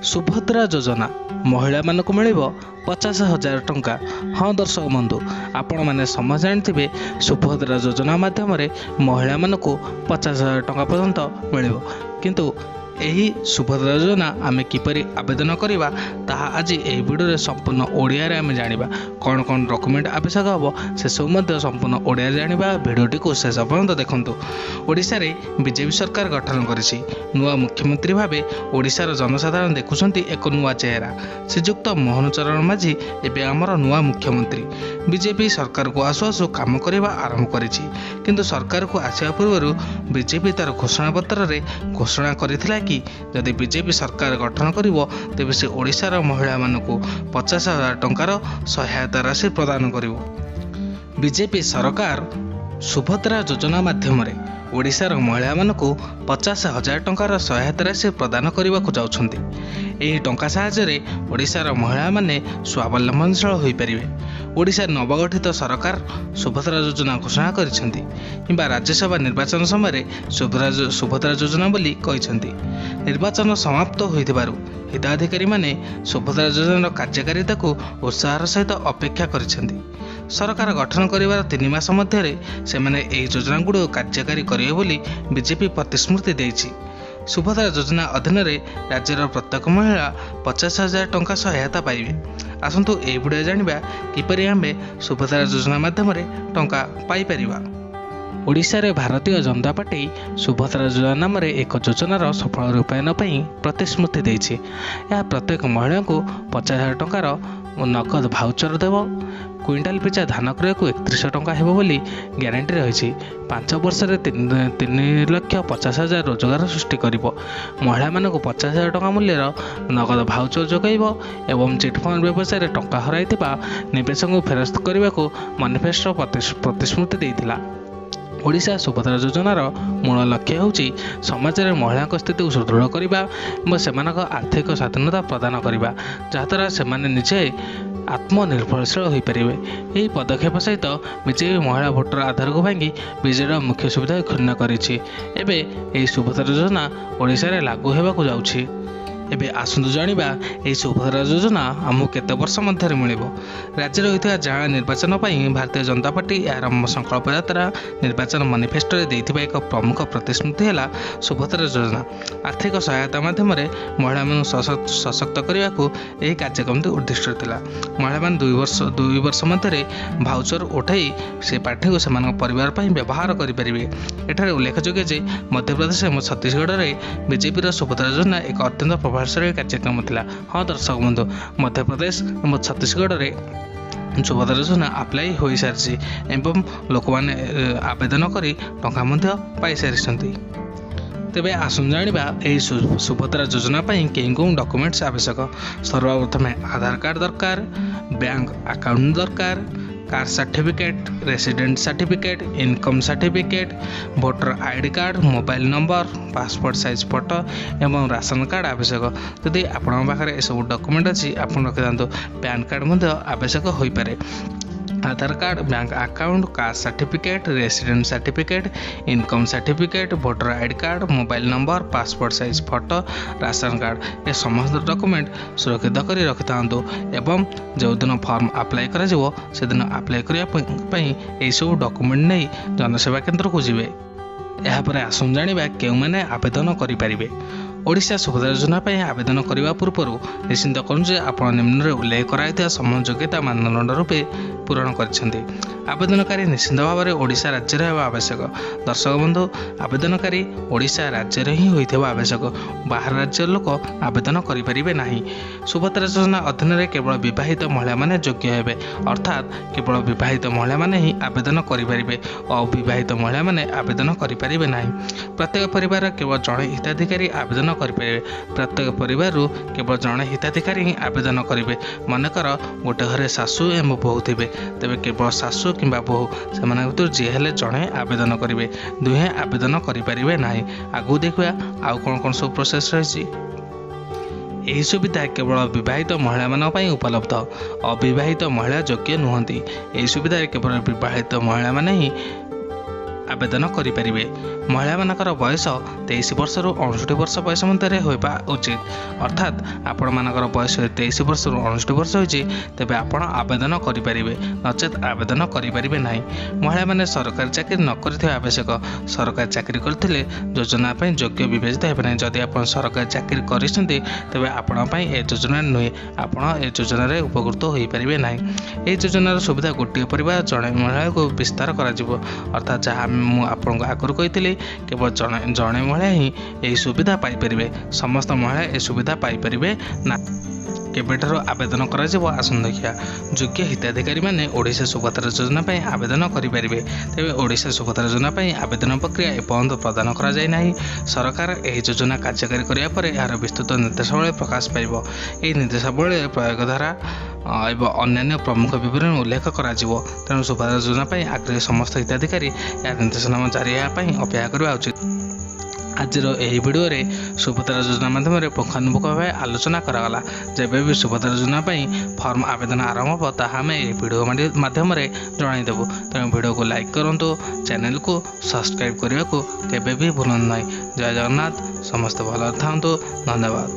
ସୁଭଦ୍ରା ଯୋଜନା ମହିଳାମାନଙ୍କୁ ମିଳିବ 50,000 ଟଙ୍କା। ହଁ ଦର୍ଶକ ବନ୍ଧୁ, ଆପଣମାନେ ସମସ୍ତେ ଜାଣିଥିବେ ସୁଭଦ୍ରା ଯୋଜନା ମାଧ୍ୟମରେ ମହିଳାମାନଙ୍କୁ 50,000 ଟଙ୍କା ପର୍ଯ୍ୟନ୍ତ ମିଳିବ। କିନ୍ତୁ ଏହି ସୁଭଦ୍ରା ଯୋଜନା ଆମେ କିପରି ଆବେଦନ କରିବା ତାହା ଆଜି ଏହି ଭିଡ଼ିଓରେ ସମ୍ପୂର୍ଣ୍ଣ ଓଡ଼ିଆରେ ଆମେ ଜାଣିବା। କ'ଣ କ'ଣ ଡକୁମେଣ୍ଟ ଆବଶ୍ୟକ ହେବ ସେସବୁ ମଧ୍ୟ ସମ୍ପୂର୍ଣ୍ଣ ଓଡ଼ିଆରେ ଜାଣିବା। ଭିଡ଼ିଓଟିକୁ ଶେଷ ପର୍ଯ୍ୟନ୍ତ ଦେଖନ୍ତୁ। ଓଡ଼ିଶାରେ ବିଜେପି ସରକାର ଗଠନ କରିଛି। ନୂଆ ମୁଖ୍ୟମନ୍ତ୍ରୀ ଭାବେ ଓଡ଼ିଶାର ଜନସାଧାରଣ ଦେଖୁଛନ୍ତି ଏକ ନୂଆ ଚେହେରା। ଶ୍ରୀଯୁକ୍ତ ମୋହନ ଚରଣ ମାଝୀ ଏବେ ଆମର ନୂଆ ମୁଖ୍ୟମନ୍ତ୍ରୀ। ବିଜେପି ସରକାରକୁ ଆସୁ ଆସୁ କାମ କରିବା ଆରମ୍ଭ କରିଛି। କିନ୍ତୁ ସରକାରକୁ ଆସିବା ପୂର୍ବରୁ ବିଜେପି ତାର ଘୋଷଣାପତ୍ରରେ ଘୋଷଣା କରିଥିଲା କି ଯଦି ବିଜେପି ସରକାର ଗଠନ କରିବ ତେବେ ସେ ଓଡ଼ିଶାର ମହିଳାମାନଙ୍କୁ 50,000 ଟଙ୍କାର ସହାୟତା ରାଶି ପ୍ରଦାନ କରିବ। ବିଜେପି ସରକାର ସୁଭଦ୍ରା ଯୋଜନା ମାଧ୍ୟମରେ ଓଡ଼ିଶାର ମହିଳାମାନଙ୍କୁ 50,000 ଟଙ୍କାର ସହାୟତା ରାଶି ପ୍ରଦାନ କରିବାକୁ ଯାଉଛନ୍ତି। ଏହି ଟଙ୍କା ସାହାଯ୍ୟରେ ଓଡ଼ିଶାର ମହିଳାମାନେ ସ୍ୱାବଲମ୍ବନଶୀଳ ହୋଇପାରିବେ। ଓଡ଼ିଶା ନବଗଠିତ ସରକାର ସୁଭଦ୍ରା ଯୋଜନା ଘୋଷଣା କରିଛନ୍ତି କିମ୍ବା ରାଜ୍ୟସଭା ନିର୍ବାଚନ ସମୟରେ ସୁଭଦ୍ରା ଯୋଜନା ବୋଲି କହିଛନ୍ତି। ନିର୍ବାଚନ ସମାପ୍ତ ହୋଇଥିବାରୁ ହିତାଧିକାରୀମାନେ ସୁଭଦ୍ରା ଯୋଜନାର କାର୍ଯ୍ୟକାରିତାକୁ ଉତ୍ସାହର ସହିତ ଅପେକ୍ଷା କରିଛନ୍ତି। ସରକାର ଗଠନ କରିବାର 3 ମାସ ମଧ୍ୟରେ ସେମାନେ ଏହି ଯୋଜନାଗୁଡ଼ିକୁ କାର୍ଯ୍ୟକାରୀ କରିବେ ବୋଲି ବିଜେପି ପ୍ରତିଶ୍ରୁତି ଦେଇଛି। ସୁଭଦ୍ରା ଯୋଜନା ଅଧୀନରେ ରାଜ୍ୟର ପ୍ରତ୍ୟେକ ମହିଳା 50,000 ଟଙ୍କା ସହାୟତା ପାଇବେ। ଆସନ୍ତୁ ଏହି ଭିଡ଼ିଓ ଜାଣିବା କିପରି ଆମେ ସୁଭଦ୍ରା ଯୋଜନା ମାଧ୍ୟମରେ ଟଙ୍କା ପାଇପାରିବା। ଓଡ଼ିଶାରେ ଭାରତୀୟ ଜନତା ପାର୍ଟି ସୁଭଦ୍ରା ଯୋଜନା ନାମରେ ଏକ ଯୋଜନାର ସଫଳ ରୂପାୟନ ପାଇଁ ପ୍ରତିଶ୍ରୁତି ଦେଇଛି। ଏହା ପ୍ରତ୍ୟେକ ମହିଳାଙ୍କୁ 50,000 ଟଙ୍କାର ନଗଦ ଭାଉଚର ଦେବ। କୁଇଣ୍ଟାଲ ପିଛା ଧାନ କ୍ରୟକୁ 3100 ଟଙ୍କା ହେବ ବୋଲି ଗ୍ୟାରେଣ୍ଟି ରହିଛି। 5 ବର୍ଷରେ 3,50,000 ରୋଜଗାର ସୃଷ୍ଟି କରିବ। ମହିଳାମାନଙ୍କୁ 50,000 ଟଙ୍କା ମୂଲ୍ୟର ନଗଦ ଭାଉଚର ଯୋଗାଇବ ଏବଂ ଚିଟ୍ଫଣ୍ଡ ବ୍ୟବସାୟରେ ଟଙ୍କା ହରାଇଥିବା ନିବେଶକଙ୍କୁ ଫେରସ୍ତ କରିବାକୁ ମାନିଫେଷ୍ଟୋ ପ୍ରତିଶ୍ରୁତି ଦେଇଥିଲା। ଓଡ଼ିଶା ସୁଭଦ୍ରା ଯୋଜନାର ମୂଳ ଲକ୍ଷ୍ୟ ହେଉଛି ସମାଜରେ ମହିଳାଙ୍କ ସ୍ଥିତିକୁ ସୁଦୃଢ଼ କରିବା ଏବଂ ସେମାନଙ୍କ ଆର୍ଥିକ ସ୍ୱାଧୀନତା ପ୍ରଦାନ କରିବା, ଯାହାଦ୍ୱାରା ସେମାନେ ନିଜେ ଆତ୍ମନିର୍ଭରଶୀଳ ହୋଇପାରିବେ। ଏହି ପଦକ୍ଷେପ ସହିତ ବିଜେପି ମହିଳା ଭୋଟର ଆଧାରକୁ ଭାଙ୍ଗି ବିଜେଡ଼ିର ମୁଖ୍ୟ ସୁବିଧାକୁ କ୍ଷୁଣ୍ଣ କରିଛି। ଏବେ ଏହି ସୁଭଦ୍ରା ଯୋଜନା ଓଡ଼ିଶାରେ ଲାଗୁ ହେବାକୁ ଯାଉଛି। ଏବେ ଆସନ୍ତୁ ଜାଣିବା ଏହି ସୁଭଦ୍ରା ଯୋଜନା ଆମକୁ କେତେ ବର୍ଷ ମଧ୍ୟରେ ମିଳିବ। ରାଜ୍ୟରେ ହୋଇଥିବା ଜାଣା ନିର୍ବାଚନ ପାଇଁ ଭାରତୀୟ ଜନତା ପାର୍ଟି ଏହାର ସଂକଳ୍ପ ଯାତ୍ରା ନିର୍ବାଚନ ମାନିଫେଷ୍ଟୋରେ ଦେଇଥିବା ଏକ ପ୍ରମୁଖ ପ୍ରତିଶ୍ରୁତି ହେଲା ସୁଭଦ୍ରା ଯୋଜନା। ଆର୍ଥିକ ସହାୟତା ମାଧ୍ୟମରେ ମହିଳାମାନଙ୍କୁ ସଶକ୍ତ କରିବାକୁ ଏହି କାର୍ଯ୍ୟକ୍ରମଟି ଉଦ୍ଦିଷ୍ଟ ଥିଲା। ମହିଳାମାନେ 2 ବର୍ଷ ମଧ୍ୟରେ ଭାଉଚର ଉଠାଇ ସେ ପାଣ୍ଠିକୁ ସେମାନଙ୍କ ପରିବାର ପାଇଁ ବ୍ୟବହାର କରିପାରିବେ। ଏଠାରେ ଉଲ୍ଲେଖଯୋଗ୍ୟ ଯେ ମଧ୍ୟପ୍ରଦେଶ ଏବଂ ଛତିଶଗଡ଼ରେ ବିଜେପିର ସୁଭଦ୍ରା ଯୋଜନା ଏକ ଅତ୍ୟନ୍ତ ପ୍ରଭାବଶାଳୀ କାର୍ଯ୍ୟକ୍ରମ ଥିଲା। ହଁ ଦର୍ଶକ ବନ୍ଧୁ, ମଧ୍ୟପ୍ରଦେଶ ଏବଂ ଛତିଶଗଡ଼ରେ ସୁଭଦ୍ରା ଯୋଜନା ଆପ୍ଲାଏ ହୋଇସାରିଛି ଏବଂ ଲୋକମାନେ ଆବେଦନ କରି ଟଙ୍କା ମଧ୍ୟ ପାଇସାରିଛନ୍ତି। ତେବେ ଆସନ୍ତୁ ଜାଣିବା ଏହି ସୁଭଦ୍ରା ଯୋଜନା ପାଇଁ କେଉଁ ଡକୁମେଣ୍ଟସ୍ ଆବଶ୍ୟକ। ସର୍ବପ୍ରଥମେ ଆଧାର କାର୍ଡ଼ ଦରକାର, ବ୍ୟାଙ୍କ ଆକାଉଣ୍ଟ ଦରକାର, caste certificate, resident certificate, income certificate, voter ID card, mobile number, passport size photo ଏବଂ ରାସନ କାର୍ଡ଼ ଆବଶ୍ୟକ। ଯଦି ଆପଣଙ୍କ ପାଖରେ ଏସବୁ ଡକୁମେଣ୍ଟ ଅଛି ଆପଣ ରଖିଥାନ୍ତୁ। ପ୍ୟାନ୍ କାର୍ଡ଼ ମଧ୍ୟ ଆବଶ୍ୟକ ହୋଇପାରେ। Aadhaar card, bank account, caste certificate, resident certificate, income certificate, voter ID card, mobile number, passport size photo, ration card ଏ ସମସ୍ତ ଡକୁମେଣ୍ଟ ସୁରକ୍ଷିତ କରି ରଖିଥାନ୍ତୁ ଏବଂ ଯେଉଁଦିନ ଫର୍ମ ଆପ୍ଲାଏ କରାଯିବ ସେଦିନ ଆପ୍ଲାଏ କରିବା ପାଇଁ ଏହିସବୁ ଡକୁମେଣ୍ଟ ନେଇ ଜନସେବା କେନ୍ଦ୍ରକୁ ଯିବେ। ଏହାପରେ ଆସନ୍ତୁ ଜାଣିବା କେଉଁମାନେ ଆବେଦନ କରିପାରିବେ। ଓଡ଼ିଶା ସୁଭଦ୍ରା ଯୋଜନା ପାଇଁ ଆବେଦନ କରିବା ପୂର୍ବରୁ ନିଶ୍ଚିନ୍ତ କରନ୍ତୁ ଯେ ଆପଣ ନିମ୍ନରେ ଉଲ୍ଲେଖ କରାଯାଇଥିବା ସମସ୍ତ ଯୋଗ୍ୟତା ମାନଦଣ୍ଡ ରୂପେ ପୂରଣ କରିଛନ୍ତି। ଆବେଦନକାରୀ ନିଶ୍ଚିତ ଭାବରେ ଓଡ଼ିଶା ରାଜ୍ୟରେ ହେବା ଆବଶ୍ୟକ। ଦର୍ଶକ ବନ୍ଧୁ, ଆବେଦନକାରୀ ଓଡ଼ିଶା ରାଜ୍ୟରେ ହିଁ ହୋଇଥିବା ଆବଶ୍ୟକ। ବାହାର ରାଜ୍ୟର ଲୋକ ଆବେଦନ କରିପାରିବେ ନାହିଁ। ସୁଭଦ୍ରା ଯୋଜନା ଅଧୀନରେ କେବଳ ବିବାହିତ ମହିଳାମାନେ ଯୋଗ୍ୟ ହେବେ, ଅର୍ଥାତ୍ କେବଳ ବିବାହିତ ମହିଳାମାନେ ହିଁ ଆବେଦନ କରିପାରିବେ। ଅବିବାହିତ ମହିଳାମାନେ ଆବେଦନ କରିପାରିବେ ନାହିଁ। ପ୍ରତ୍ୟେକ ପରିବାରର କେବଳ ଜଣେ ହିତାଧିକାରୀ ଆବେଦନ କରିପାରିବେ। ପ୍ରତ୍ୟେକ ପରିବାରରୁ କେବଳ ଜଣେ ହିତାଧିକାରୀ ହିଁ ଆବେଦନ କରିବେ। ମନେକର ଗୋଟେ ଘରେ ଶାଶୁ ଏବଂ ବୋହୂ ଥିବେ, ତେବେ କେବଳ ଶାଶୁ କିମ୍ବା ବୋହୂ ସେମାନଙ୍କ ଭିତରୁ ଯିଏ ହେଲେ ଜଣେ ଆବେଦନ କରିବେ, ଦୁହେଁ ଆବେଦନ କରିପାରିବେ ନାହିଁ। ଆଗକୁ ଦେଖିବା ଆଉ କ'ଣ କ'ଣ ସବୁ ପ୍ରୋସେସ୍ ରହିଛି। ଏହି ସୁବିଧା କେବଳ ବିବାହିତ ମହିଳାମାନଙ୍କ ପାଇଁ ଉପଲବ୍ଧ। ଅବିବାହିତ ମହିଳା ଯୋଗ୍ୟ ନୁହନ୍ତି। ଏହି ସୁବିଧାରେ କେବଳ ବିବାହିତ ମହିଳାମାନେ ହିଁ ଆବେଦନ କରିପାରିବେ। ମହିଳାମାନଙ୍କର ବୟସ 23 ବର୍ଷରୁ 59 ବର୍ଷ ବୟସ ମଧ୍ୟରେ ହେବା ଉଚିତ। ଅର୍ଥାତ୍ ଆପଣମାନଙ୍କର ବୟସ 23 ବର୍ଷରୁ 59 ବର୍ଷ ହୋଇଛି ତେବେ ଆପଣ ଆବେଦନ କରିପାରିବେ, ନଚେତ୍ ଆବେଦନ କରିପାରିବେ ନାହିଁ। ମହିଳାମାନେ ସରକାରୀ ଚାକିରି ନ କରିଥିବା ଆବଶ୍ୟକ। ସରକାରୀ ଚାକିରି କରିଥିଲେ ଯୋଜନା ପାଇଁ ଯୋଗ୍ୟ ବିବେଚିତ ହେବେ ନାହିଁ। ଯଦି ଆପଣ ସରକାରୀ ଚାକିରି କରିଛନ୍ତି ତେବେ ଆପଣଙ୍କ ପାଇଁ ଏ ଯୋଜନା ନୁହେଁ, ଆପଣ ଏ ଯୋଜନାରେ ଉପକୃତ ହୋଇପାରିବେ ନାହିଁ। ଏହି ଯୋଜନାର ସୁବିଧା ଗୋଟିଏ ପରିବାର ଜଣେ ମହିଳାକୁ ବିସ୍ତାର କରାଯିବ। ଅର୍ଥାତ୍ ଯାହା ମୁଁ ଆପଣଙ୍କୁ ଆଗରୁ କହିଥିଲି, କେବଳ ଜଣେ ମହିଳା ହିଁ ଏହି ସୁବିଧା ପାଇପାରିବେ। ସମସ୍ତ ମହିଳା ଏ ସୁବିଧା ପାଇପାରିବେ ନା। କେବେଠାରୁ ଆବେଦନ କରାଯିବ ଆସନ୍ତୁ ଦେଖିବା। ଯୋଗ୍ୟ ହିତାଧିକାରୀମାନେ ଓଡ଼ିଶା ସୁଭଦ୍ରା ଯୋଜନା ପାଇଁ ଆବେଦନ କରିପାରିବେ। ତେବେ ଓଡ଼ିଶା ସୁଭଦ୍ରା ଯୋଜନା ପାଇଁ ଆବେଦନ ପ୍ରକ୍ରିୟା ଏପର୍ଯ୍ୟନ୍ତ ପ୍ରଦାନ କରାଯାଇ ନାହିଁ। ସରକାର ଏହି ଯୋଜନା କାର୍ଯ୍ୟକାରୀ କରିବା ପରେ ଏହାର ବିସ୍ତୃତ ନିର୍ଦ୍ଦେଶାବଳୀ ପ୍ରକାଶ ପାଇବ। ଏହି ନିର୍ଦ୍ଦେଶାବଳୀରେ ପ୍ରୟୋଗ ଧାରା ଏବଂ ଅନ୍ୟାନ୍ୟ ପ୍ରମୁଖ ବିବରଣୀ ଉଲ୍ଲେଖ କରାଯିବ। ତେଣୁ ସୁଭଦ୍ରା ଯୋଜନା ପାଇଁ ଆଗ୍ରହୀ ସମସ୍ତ ହିତାଧିକାରୀ ଏହା ନିର୍ଦ୍ଦେଶନାମା ଜାରି ହେବା ପାଇଁ ଅପେକ୍ଷା କରିବା ଉଚିତ। ଆଜିର ଏହି ଭିଡ଼ିଓରେ ସୁଭଦ୍ରା ଯୋଜନା ମାଧ୍ୟମରେ ପୁଙ୍ଖାନୁପୁଙ୍ଖ ଭାବେ ଆଲୋଚନା କରାଗଲା। ଯେବେ ବି ସୁଭଦ୍ରା ଯୋଜନା ପାଇଁ ଫର୍ମ ଆବେଦନ ଆରମ୍ଭ ହେବ ତାହା ଆମେ ଏହି ଭିଡ଼ିଓ ମାଧ୍ୟମରେ ଜଣାଇଦେବୁ। ତେଣୁ ଭିଡ଼ିଓକୁ ଲାଇକ୍ କରନ୍ତୁ, ଚ୍ୟାନେଲକୁ ସବସ୍କ୍ରାଇବ୍ କରିବାକୁ କେବେ ବି ଭୁଲନ୍ତୁ ନାହିଁ। ଜୟ ଜଗନ୍ନାଥ, ସମସ୍ତେ ଭଲରେ ଥାଆନ୍ତୁ। ଧନ୍ୟବାଦ।